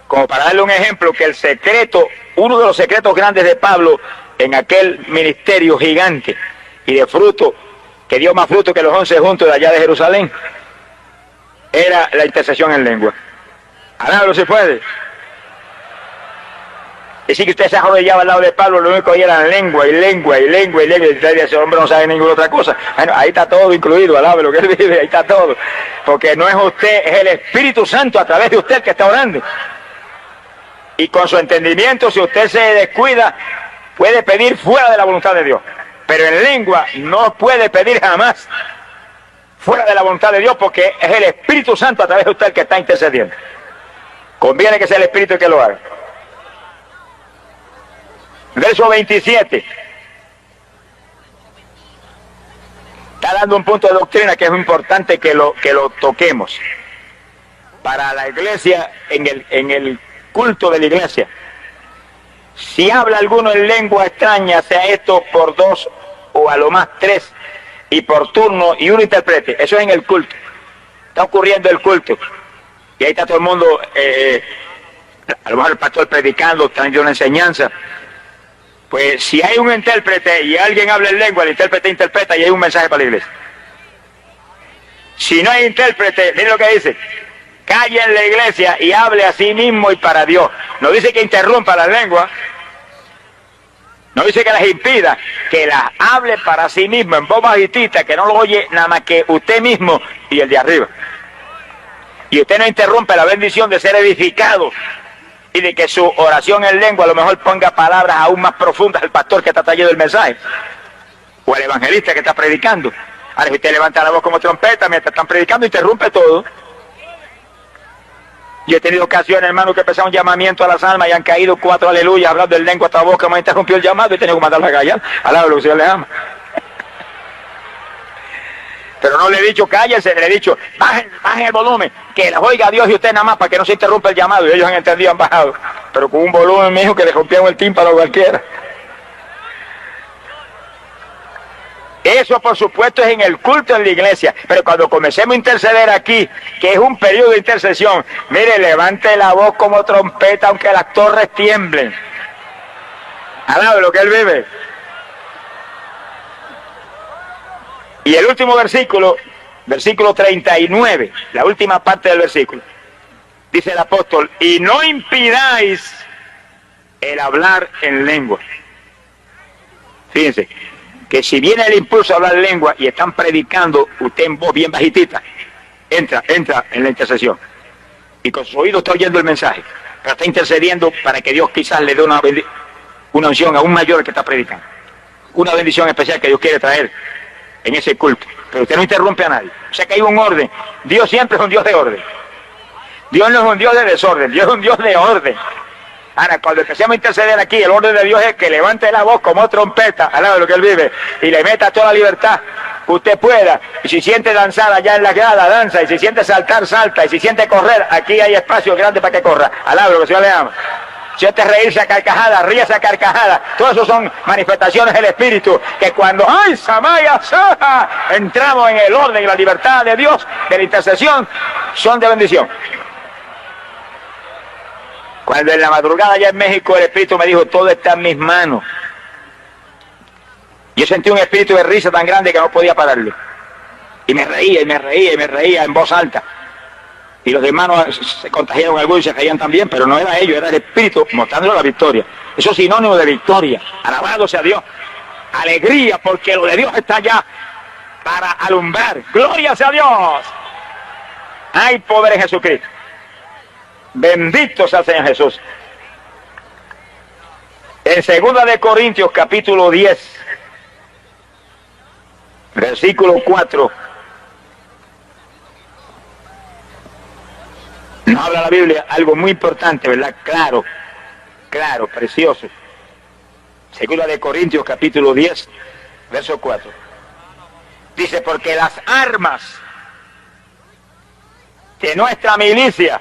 Como para darle un ejemplo, que el secreto, uno de los secretos grandes de Pablo en aquel ministerio gigante y de fruto, que dio más fruto que los 11 juntos de allá de Jerusalén, era la intercesión en lengua. Alábalo si puede. Decir que usted se arrodillaba al lado de Pablo, lo único que era lengua y lengua y lengua y lengua, y usted dice, ese hombre no sabe ninguna otra cosa. Bueno, ahí está todo incluido, alábalo lo que él vive, ahí está todo. Porque no es usted, es el Espíritu Santo a través de usted que está orando. Y con su entendimiento, si usted se descuida, puede pedir fuera de la voluntad de Dios. Pero en lengua no puede pedir jamás fuera de la voluntad de Dios, porque es el Espíritu Santo a través de usted el que está intercediendo. Conviene que sea el Espíritu el que lo haga. Verso 27. Está dando un punto de doctrina que es importante que lo toquemos. Para la iglesia, en el culto de la iglesia. Si habla alguno en lengua extraña, sea esto por 2 o a lo más 3, y por turno, y uno interprete. Eso es en el culto. Está ocurriendo el culto. Y ahí está todo el mundo, a lo mejor el pastor predicando, trayendo una enseñanza. Pues si hay un intérprete y alguien habla en lengua, el intérprete interpreta y hay un mensaje para la iglesia. Si no hay intérprete, miren lo que dice. Calle en la iglesia y hable a sí mismo y para Dios. No dice que interrumpa la lengua. No dice que las impida, que las hable para sí mismo en voz bajitita, que no lo oye nada más que usted mismo y el de arriba. Y usted no interrumpe la bendición de ser edificado y de que su oración en lengua a lo mejor ponga palabras aún más profundas al pastor que está trayendo el mensaje o al evangelista que está predicando. Ahora, si usted levanta la voz como trompeta mientras están predicando, interrumpe todo. Yo he tenido ocasiones, hermano, que empezaba un llamamiento a las almas y han caído 4 aleluyas hablando en lengua hasta boca, me interrumpió el llamado y he tenido que mandarla a callar. Alaba lo que el Señor le ama. Pero no le he dicho cállense, le he dicho bajen el volumen, que las oiga Dios y usted nada más para que no se interrumpa el llamado. Y ellos han entendido, han bajado, pero con un volumen mío que le rompieron el tímpano a cualquiera. Eso por supuesto es en el culto en la iglesia, pero cuando comencemos a interceder aquí, que es un periodo de intercesión, mire, levante la voz como trompeta aunque las torres tiemblen. Alabe lo que él vive. Y el último versículo, versículo 39, la última parte del versículo, dice el apóstol, y no impidáis el hablar en lengua. Fíjense, que si viene el impulso a hablar lengua y están predicando, usted en voz bien bajitita, entra en la intercesión. Y con su oído está oyendo el mensaje, pero está intercediendo para que Dios quizás le dé una unción aún mayor al que está predicando. Una bendición especial que Dios quiere traer en ese culto. Pero usted no interrumpe a nadie. O sea que hay un orden. Dios siempre es un Dios de orden. Dios no es un Dios de desorden, Dios es un Dios de orden. Ahora, cuando empecemos a interceder aquí, el orden de Dios es que levante la voz como trompeta, al lado de lo que él vive, y le meta toda la libertad que usted pueda. Y si siente danzar allá en la grada, danza. Y si siente saltar, salta. Y si siente correr, aquí hay espacio grande para que corra. Al lado de lo que el Señor le ama. Si siente reírse a carcajadas, ríase a carcajadas. Todo eso son manifestaciones del Espíritu, que cuando ¡ay, Samaya, Saja! Entramos en el orden y la libertad de Dios, de la intercesión, son de bendición. Cuando en la madrugada allá en México el Espíritu me dijo, todo está en mis manos. Yo sentí un espíritu de risa tan grande que no podía pararlo. Y me reía, y me reía, y me reía en voz alta. Y los hermanos se contagiaron algunos y se reían también, pero no era ellos, era el Espíritu mostrándole la victoria. Eso es sinónimo de victoria. Alabado sea Dios. Alegría, porque lo de Dios está allá para alumbrar. Gloria sea Dios. Hay poder en Jesucristo. Bendito sea el Señor Jesús. En 2 de Corintios capítulo 10, versículo 4, nos habla la Biblia algo muy importante, ¿verdad? Claro, precioso. 2 de Corintios capítulo 10, verso 4. Dice, porque las armas de nuestra milicia,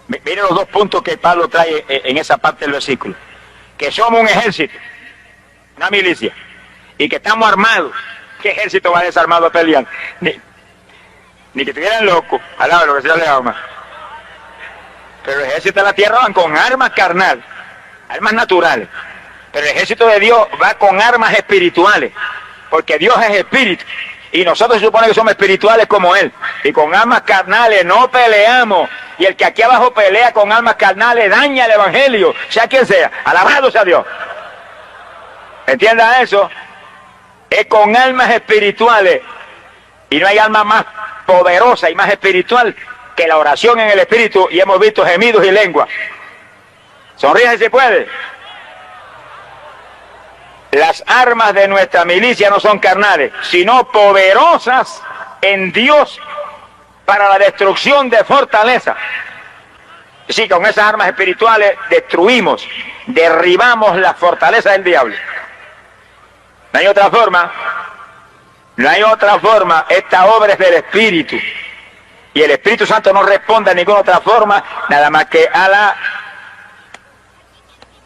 miren los dos puntos que Pablo trae en esa parte del versículo, que somos un ejército, una milicia, y que estamos armados. ¿Qué ejército va desarmado a pelear? Ni que estuvieran locos, al lado de lo que se le ama. Pero el ejército de la tierra van con armas carnales, armas naturales. Pero el ejército de Dios va con armas espirituales, porque Dios es espíritu. Y nosotros se supone que somos espirituales como Él. Y con armas carnales no peleamos. Y el que aquí abajo pelea con armas carnales daña el evangelio, sea quien sea. Alabado sea Dios. ¿Entiendan eso? Es con armas espirituales. Y no hay arma más poderosa y más espiritual que la oración en el espíritu. Y hemos visto gemidos y lenguas. Sonríe si puede. Las armas de nuestra milicia no son carnales, sino poderosas en Dios para la destrucción de fortaleza. Sí, con esas armas espirituales destruimos, derribamos la fortaleza del diablo. No hay otra forma, esta obra es del Espíritu. Y el Espíritu Santo no responde a ninguna otra forma, nada más que a la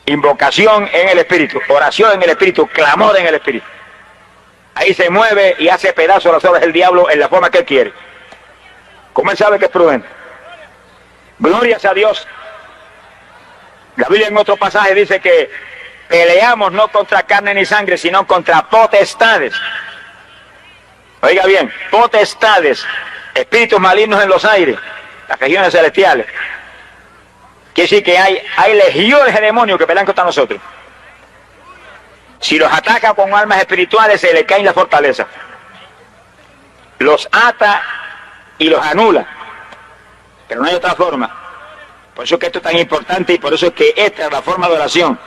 invocación en el Espíritu, oración en el Espíritu, clamor en el Espíritu. Ahí se mueve y hace pedazos las obras del diablo en la forma que él quiere. Como él sabe que es prudente. Gloria a Dios. La Biblia en otro pasaje dice que peleamos no contra carne ni sangre, sino contra potestades. Oiga bien, potestades, espíritus malignos en los aires, las regiones celestiales. Quiere decir que hay legiones de demonios que pelean contra nosotros. Si los ataca con armas espirituales, se le caen la fortaleza. Los ata y los anula. Pero no hay otra forma. Por eso es que esto es tan importante y por eso es que esta es la forma de oración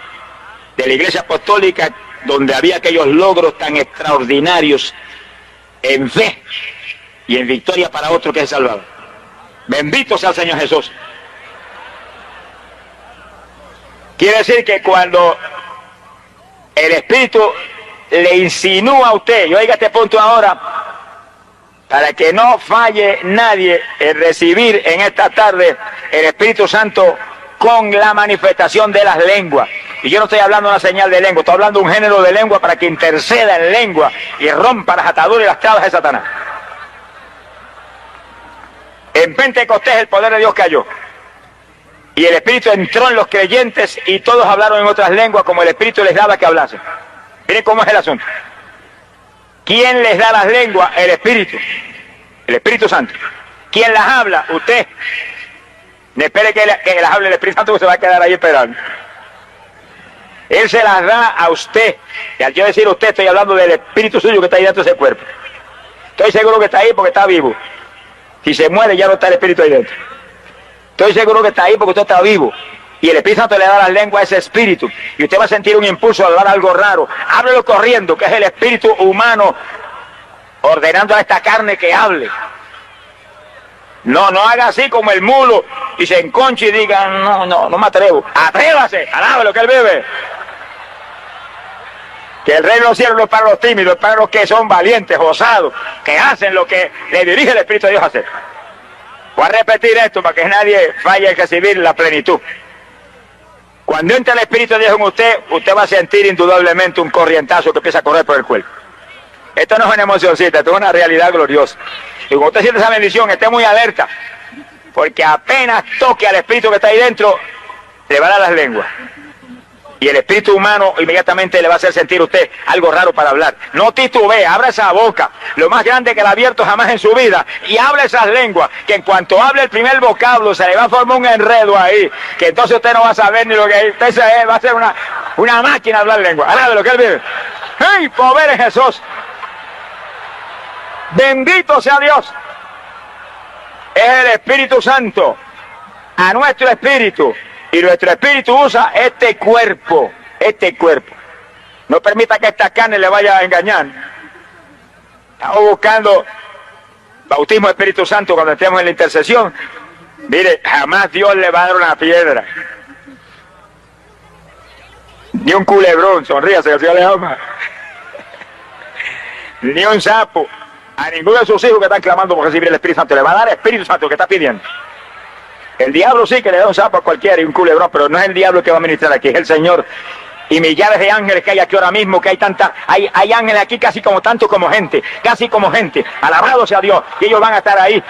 de la Iglesia Apostólica, donde había aquellos logros tan extraordinarios en fe y en victoria para otro que es salvado. Bendito sea el Señor Jesús. Quiere decir que cuando el Espíritu le insinúa a usted, y oiga este punto ahora, para que no falle nadie en recibir en esta tarde el Espíritu Santo con la manifestación de las lenguas. Y yo no estoy hablando de una señal de lengua, estoy hablando de un género de lengua para que interceda en lengua y rompa las ataduras y las trabas de Satanás. En Pentecostés el poder de Dios cayó y el Espíritu entró en los creyentes y todos hablaron en otras lenguas como el Espíritu les daba que hablasen. Miren cómo es el asunto. ¿Quién les da las lenguas? El Espíritu Santo. ¿Quién las habla? Usted. No espere que las hable el Espíritu Santo, que se va a quedar ahí esperando. Él se las da a usted. Y al yo decir usted, estoy hablando del Espíritu suyo que está ahí dentro de ese cuerpo. Estoy seguro que está ahí porque está vivo. Si se muere ya no está el Espíritu ahí dentro. Estoy seguro que está ahí porque usted está vivo. Y el Espíritu Santo le da las lenguas a ese espíritu. Y usted va a sentir un impulso a hablar algo raro. Háblelo corriendo, que es el espíritu humano ordenando a esta carne que hable. No haga así como el mulo y se enconche y diga, no me atrevo. Atrévase, alabe lo que él vive. Que el reino de los cielos no es para los tímidos, es para los que son valientes, osados, que hacen lo que le dirige el Espíritu de Dios a hacer. Voy a repetir esto para que nadie falle en recibir la plenitud. Cuando entra el Espíritu de Dios en usted, usted va a sentir indudablemente un corrientazo que empieza a correr por el cuerpo. Esto no es una emocioncita, esto es una realidad gloriosa. Y cuando usted siente esa bendición, esté muy alerta, porque apenas toque al Espíritu que está ahí dentro, le va a dar las lenguas. Y el espíritu humano inmediatamente le va a hacer sentir a usted algo raro para hablar. No titubee, abra esa boca, lo más grande que le ha abierto jamás en su vida, y habla esas lenguas, que en cuanto hable el primer vocablo se le va a formar un enredo ahí, que entonces usted no va a saber ni lo que es. Usted va a ser una máquina de hablar lengua. Alabe lo que él vive. ¡Hey, poder en Jesús! Bendito sea Dios. Es el Espíritu Santo a nuestro espíritu. Y nuestro espíritu usa este cuerpo. No permita que esta carne le vaya a engañar. Estamos buscando bautismo de Espíritu Santo cuando estemos en la intercesión. Mire, jamás Dios le va a dar una piedra. Ni un culebrón, sonríase, que el Señor le ama. Ni un sapo. A ninguno de sus hijos que están clamando por recibir el Espíritu Santo le va a dar el Espíritu Santo que está pidiendo. El diablo sí que le da un sapo a cualquiera y un culebrón, pero no es el diablo que va a ministrar aquí, es el Señor. Y millares de ángeles que hay aquí ahora mismo, que hay ángeles aquí casi como tanto como gente, alabado sea Dios, y ellos van a estar ahí,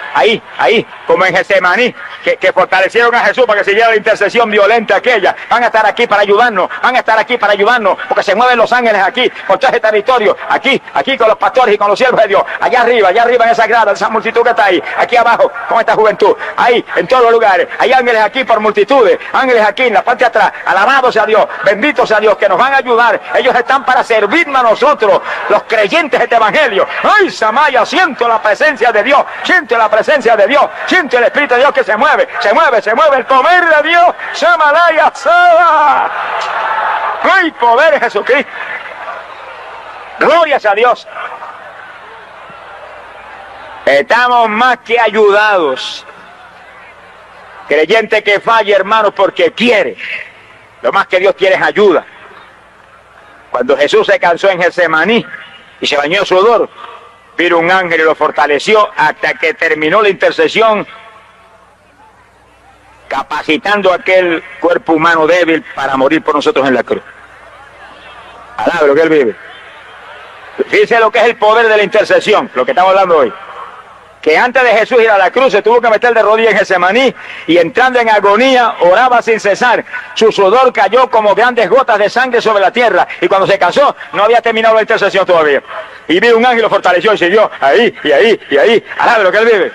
como en Getsemaní, que fortalecieron a Jesús para que siguiera la intercesión violenta aquella. Van a estar aquí para ayudarnos, porque se mueven los ángeles aquí, por todo ese territorio, aquí con los pastores y con los siervos de Dios, allá arriba en esa grada, esa multitud que está ahí, aquí abajo, con esta juventud, ahí, en todos los lugares, hay ángeles aquí por multitudes, ángeles aquí en la parte de atrás, alabado sea Dios, bendito sea Dios, que nos van a ayudar. Ellos están para servirnos a nosotros, los creyentes de este evangelio. ¡Ay, Samaya! Siento la presencia de Dios, siento el Espíritu de Dios que se mueve el poder de Dios. Samalaya Saba. ¡Ay, poder de Jesucristo! Glorias a Dios. Estamos más que ayudados. Creyente que falle, hermanos, porque quiere. Lo más que Dios quiere es ayuda. Cuando Jesús se cansó en Getsemaní y se bañó en sudor, vino un ángel y lo fortaleció hasta que terminó la intercesión, capacitando a aquel cuerpo humano débil para morir por nosotros en la cruz. Alabe lo que él vive. Fíjense lo que es el poder de la intercesión, lo que estamos hablando hoy. Que antes de Jesús ir a la cruz se tuvo que meter de rodillas en Getsemaní y entrando en agonía oraba sin cesar. Su sudor cayó como grandes gotas de sangre sobre la tierra y cuando se cansó no había terminado la intercesión todavía. Y vino un ángel y lo fortaleció y siguió ahí. Alabe lo que él vive.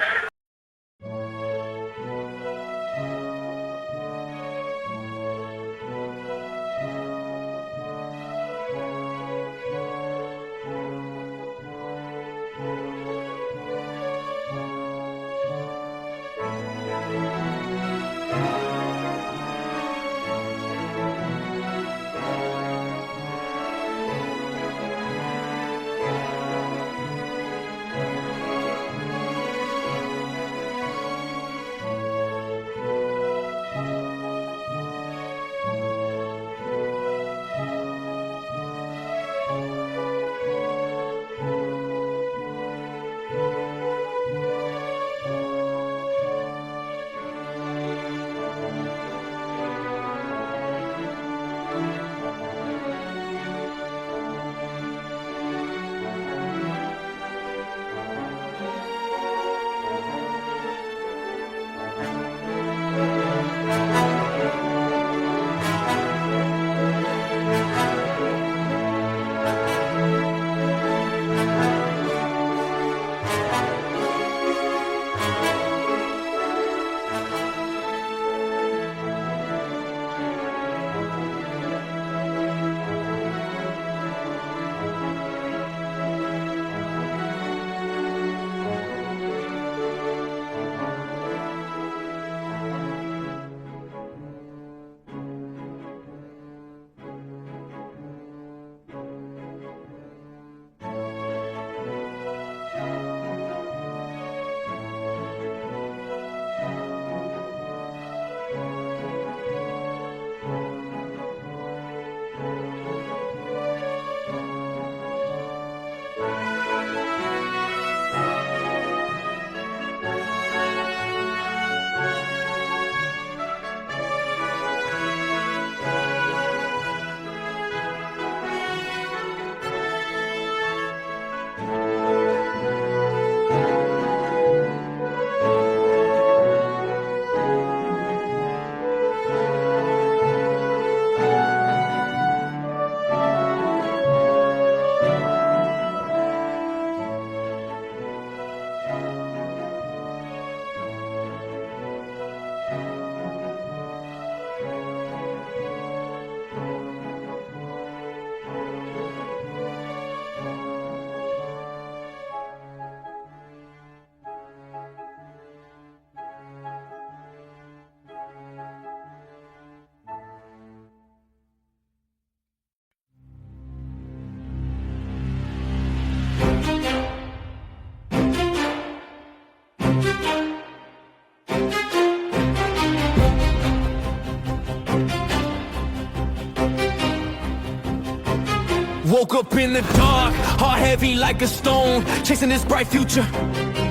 woke up in the dark, heart heavy like a stone, chasing this bright future,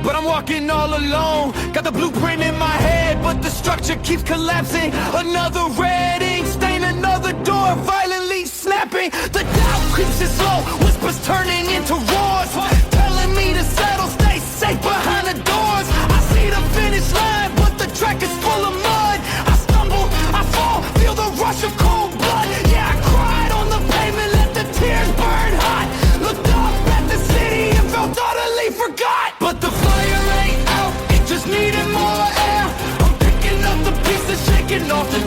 but I'm walking all alone. Got the blueprint in my head, but the structure keeps collapsing. Another red ink stain, another door violently snapping. The doubt creeps in slow, whispers turning into roars, telling me to settle, stay safe behind the doors. I see the finish line, but the track is full of mud. I stumble, I fall, feel the rush of cold blood. Yeah, I cried on the pavement, let the tears burn hot. Looked up at the city and felt utterly forgot. But the fire ain't out, it just needed more air. I'm picking up the pieces, shaking off the